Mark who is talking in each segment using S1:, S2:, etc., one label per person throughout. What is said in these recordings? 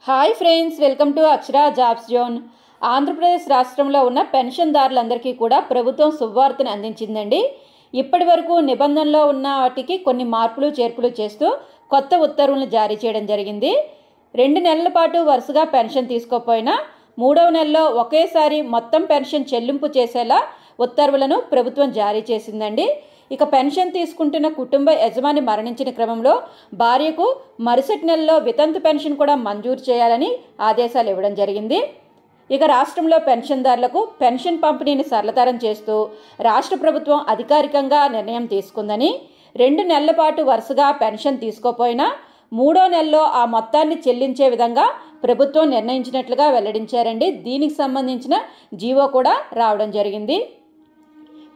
S1: Hi friends, welcome to Akshara jobs zone. Andhra Pradesh రాష్ట్రంలో ఉన్న పెన్షన్దారులందరికీ కూడా ప్రభుత్వం శుభవార్తను అందించిందండి. ఇప్పటి వరకు నిబంధనలో ఉన్న వాటికి కొన్ని మార్పులు చేర్పులు చేస్తూ కొత్త ఉత్తర్వులను జారీ చేయడం జరిగింది. 2 నెలల పాటు వరుసగా పెన్షన్ తీసుకోకపోయినా 3వ నెలలో ఒకేసారి మొత్తం పెన్షన్ చెల్లింపు చేసేలా ఉత్తర్వులను ప్రభుత్వం జారీ చేసిందండి. ఇక పెన్షన్ తీసుకుంటున్న కుటుంబ యజమాని మరణించిన క్రమంలో భార్యకు మరుసటి నెలలో వితంతు పెన్షన్ కూడా మంజూరు చేయాలని ఆదేశాలు ఇవ్వడం జరిగింది. ఇక రాష్ట్రంలో పెన్షన్దారులకు పెన్షన్ పంపిణీని సరళతరం చేస్తూ రాష్ట్ర ప్రభుత్వం అధికారికంగా నిర్ణయం తీసుకుందని, 2 నెలల పాటు వరుసగా పెన్షన్ తీసుకోపోయినా 3వ నెలలో ఆ మొత్తాన్ని చెల్లించే విధంగా ప్రభుత్వం నిర్ణయించినట్లుగా వెల్లడించారండి. దీనికి సంబంధించిన జీవో కూడా రావడం జరిగింది.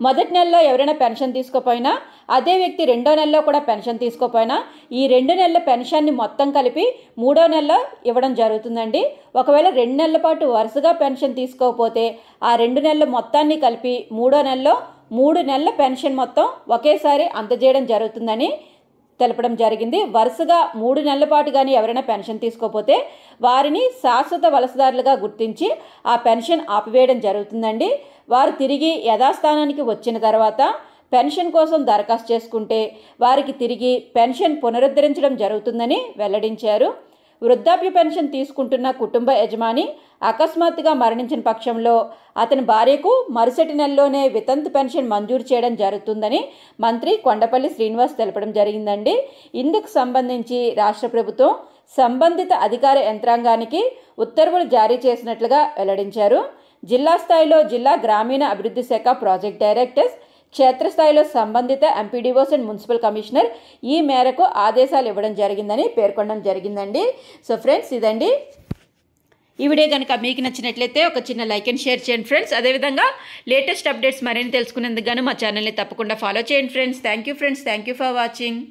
S1: మొదటి నెలలో ఎవరైనా పెన్షన్ తీసుకోపోయినా, అదే వ్యక్తి 2వ నెలలో కూడా పెన్షన్ తీసుకోపోయినా ఈ 2 నెలల పెన్షన్ని మొత్తం కలిపి 3వ నెలలో ఇవ్వడం జరుగుతుందండి. ఒకవేళ 2 నెలల పాటు వరుసగా పెన్షన్ తీసుకోకపోతే ఆ 2 నెలల మొత్తాన్ని కలిపి 3వ నెలలో 3 నెలల పెన్షన్ మొత్తం ఒకేసారి అందజేయడం జరుగుతుందని తెలపడం జరిగింది. వరుసగా 3 నెలల పాటు కానీ ఎవరైనా పెన్షన్ తీసుకోకపోతే వారిని శాశ్వత వలసదారులుగా గుర్తించి ఆ పెన్షన్ ఆపివేయడం జరుగుతుందండి. వారు తిరిగి యథాస్థానానికి వచ్చిన తర్వాత పెన్షన్ కోసం దరఖాస్తు చేసుకుంటే వారికి తిరిగి పెన్షన్ పునరుద్ధరించడం జరుగుతుందని వెల్లడించారు. వృద్ధాప్య పెన్షన్ తీసుకుంటున్న కుటుంబ యజమాని అకస్మాత్తుగా మరణించిన పక్షంలో అతని భార్యకు మరుసటి నెలలోనే వితంతు పెన్షన్ మంజూరు చేయడం జరుగుతుందని మంత్రి కొండపల్లి శ్రీనివాస్ తెలపడం జరిగిందండి. ఇందుకు సంబంధించి రాష్ట్ర ప్రభుత్వం సంబంధిత అధికార యంత్రాంగానికి ఉత్తర్వులు జారీ చేసినట్లుగా వెల్లడించారు. జిల్లా స్థాయిలో జిల్లా గ్రామీణ అభివృద్ధి శాఖ ప్రాజెక్ట్ డైరెక్టర్స్, క్షేత్రస్థాయిలో సంబంధిత ఎంపీడీఓస్ అండ్ మున్సిపల్ కమిషనర్ ఈ మేరకు ఆదేశాలు ఇవ్వడం జరిగిందని పేర్కొనడం జరిగిందండి. సో ఫ్రెండ్స్, ఇదండి ఈ వీడియో. కనుక మీకు నచ్చినట్లయితే ఒక చిన్న లైక్ అండ్ షేర్ చేయండి ఫ్రెండ్స్. అదేవిధంగా లేటెస్ట్ అప్డేట్స్ మరిన్ని తెలుసుకునేందుకు గాను మా ఛానల్ని తప్పకుండా ఫాలో చేయండి friends. Thank you friends. Thank you for watching.